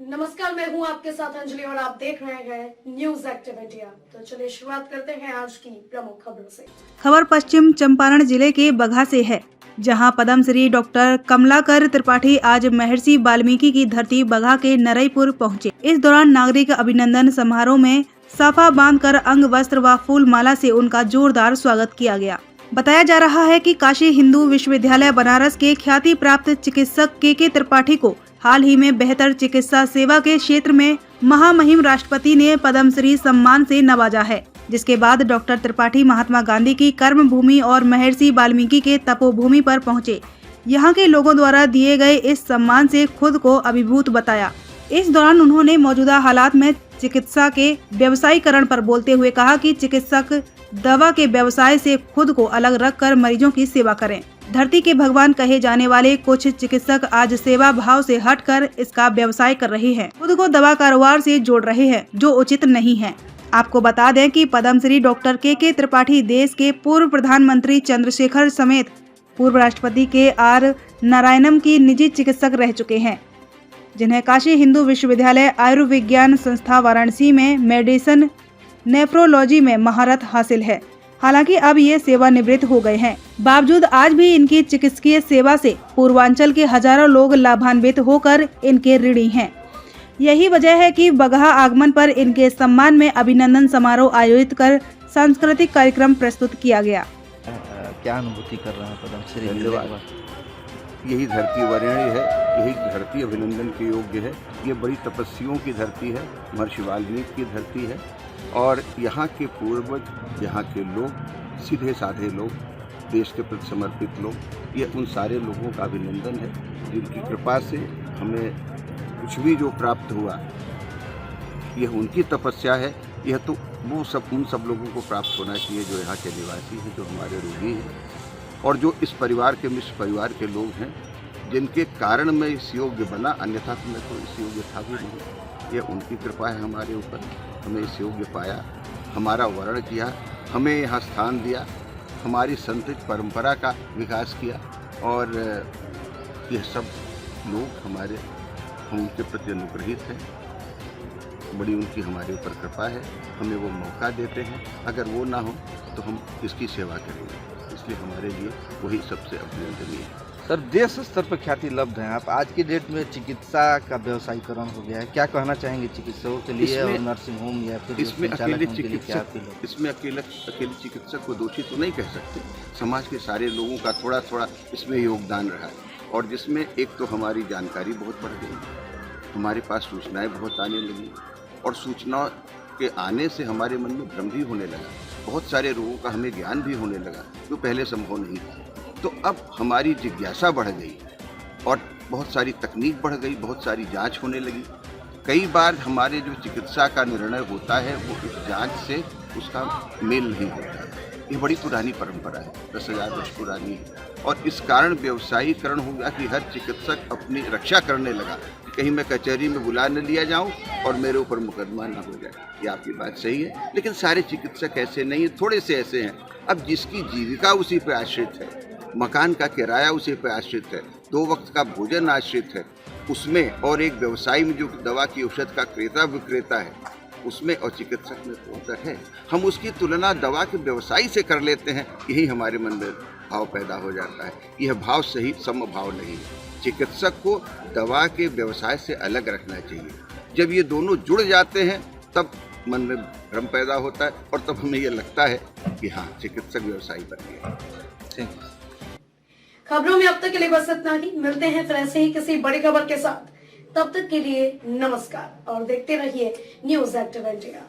नमस्कार, मैं हूं आपके साथ अंजलि और आप देख रहे हैं न्यूज एक्टिव इंडिया। तो चलिए शुरुआत करते हैं आज की प्रमुख खबरों से। खबर पश्चिम चंपारण जिले के बगहा से है, जहां पद्मश्री डॉक्टर कमलाकर त्रिपाठी आज महर्षि वाल्मीकि की धरती बगहा के नरईपुर पहुंचे। इस दौरान नागरिक अभिनंदन समारोह में साफा बांधकर अंग वस्त्र व फूल माला से उनका जोरदार स्वागत किया गया। बताया जा रहा है कि काशी हिंदू विश्वविद्यालय बनारस के ख्याति प्राप्त चिकित्सक के त्रिपाठी को हाल ही में बेहतर चिकित्सा सेवा के क्षेत्र में महामहिम राष्ट्रपति ने पद्मश्री सम्मान से नवाजा है, जिसके बाद डॉक्टर त्रिपाठी महात्मा गांधी की कर्म भूमि और महर्षि वाल्मीकि के तपोभूमि पर पहुंचे। यहां के लोगों द्वारा दिए गए इस सम्मान से खुद को अभिभूत बताया। इस दौरान उन्होंने मौजूदा हालात में चिकित्सा के व्यवसायीकरण पर बोलते हुए कहा कि चिकित्सक दवा के व्यवसाय से खुद को अलग रखकर मरीजों की सेवा करें। धरती के भगवान कहे जाने वाले कुछ चिकित्सक आज सेवा भाव से हटकर इसका व्यवसाय कर रहे हैं, खुद को दवा कारोबार से जोड़ रहे हैं, जो उचित नहीं है। आपको बता दें कि पद्मश्री डॉक्टर के त्रिपाठी देश के पूर्व प्रधानमंत्री चंद्रशेखर समेत पूर्व राष्ट्रपति के नारायणन की निजी चिकित्सक रह चुके हैं, जिन्हें काशी हिंदू विश्वविद्यालय आयुर्विज्ञान संस्था वाराणसी में मेडिसिन नेफ्रोलॉजी में महारत हासिल है। हालांकि अब ये सेवानिवृत्त हो गए हैं, बावजूद आज भी इनकी चिकित्सकीय सेवा से पूर्वांचल के हजारों लोग लाभान्वित होकर इनके ऋणी हैं। यही वजह है कि बगहा आगमन पर इनके सम्मान में अभिनंदन समारोह आयोजित कर सांस्कृतिक कार्यक्रम प्रस्तुत किया गया। क्या अनुभूति कर रहे हैं पद्मश्री? धन्यवाद। यही धरती वरेण्य है, यही धरती अभिनंदन के योग्य है। ये बड़ी तपस्वियों की धरती है, महर्षि वाल्मीकि की धरती है और यहाँ के पूर्वज, यहाँ के लोग, सीधे साधे लोग, देश के प्रति समर्पित लोग, ये उन सारे लोगों का अभिनंदन है जिनकी कृपा से हमें कुछ भी जो प्राप्त हुआ, यह उनकी तपस्या है। यह तो वो सब उन सब लोगों को प्राप्त होना चाहिए जो यहाँ के निवासी हैं, जो हमारे ऋणी हैं और जो इस परिवार के मिश्र परिवार के लोग हैं, जिनके कारण मैं इस योग्य बना, अन्यथा तो मैं तो इस योग्य था भी नहीं। यह उनकी कृपा है हमारे ऊपर, हमें इस योग्य पाया, हमारा वर्ण किया, हमें यहाँ स्थान दिया, हमारी संस्कृत परंपरा का विकास किया और यह सब लोग हम उनके प्रति अनुग्रहित हैं। बड़ी उनकी हमारे ऊपर कृपा है, हमें वो मौका देते हैं। अगर वो ना हो तो हम किसकी सेवा करेंगे, इसलिए हमारे लिए वही सबसे अभिनंदनीय है। सर, देश स्तर पर ख्याति लब्ध हैं आप। आज की डेट में चिकित्सा का व्यवसायीकरण हो गया है, क्या कहना चाहेंगे चिकित्सकों के लिए और नर्सिंग होम या फिर इसमें अकेले चिकित्सक चिकित्सक को दोषी तो नहीं कह सकते। समाज के सारे लोगों का थोड़ा थोड़ा इसमें योगदान रहा है और जिसमें एक तो हमारी जानकारी बहुत बढ़ गई, हमारे पास सूचनाएं बहुत आने लगी और सूचनाओं के आने से हमारे मन में भ्रम भी होने लगा, बहुत सारे रोगों का हमें ज्ञान भी होने लगा जो पहले संभव नहीं था। तो अब हमारी जिज्ञासा बढ़ गई और बहुत सारी तकनीक बढ़ गई, बहुत सारी जांच होने लगी। कई बार हमारे जो चिकित्सा का निर्णय होता है वो उस जांच से उसका मेल नहीं होता है। ये बड़ी पुरानी परंपरा है, 10,000 वर्ष पुरानी है और इस कारण व्यवसायीकरण हो गया कि हर चिकित्सक अपनी रक्षा करने लगा, कहीं मैं कचहरी में बुला न लिया जाऊं और मेरे ऊपर मुकदमा न हो जाए। ये आपकी बात सही है, लेकिन सारे चिकित्सक ऐसे नहीं है, थोड़े से ऐसे हैं। अब जिसकी जीविका उसी पर आश्रित है, मकान का किराया उसी पर आश्रित है, 2 वक्त का भोजन आश्रित है उसमें, और एक व्यवसाय में जो दवा की औषध का क्रेता विक्रेता है उसमें और चिकित्सक में अंतर है। हम उसकी तुलना दवा के व्यवसायी से कर लेते हैं, यही हमारे मन में भाव पैदा हो जाता है। यह भाव सही समभाव नहीं है। चिकित्सक को दवा के व्यवसाय से अलग रखना चाहिए। जब ये दोनों जुड़ जाते हैं तब मन में भ्रम पैदा होता है और तब हमें ये लगता है कि हाँ, चिकित्सक व्यवसायी बन गया। खबरों में अब तक के लिए बस इतना ही। मिलते हैं फिर ऐसे ही किसी बड़ी खबर के साथ। तब तक के लिए नमस्कार और देखते रहिए न्यूज एक्टिव इंडिया।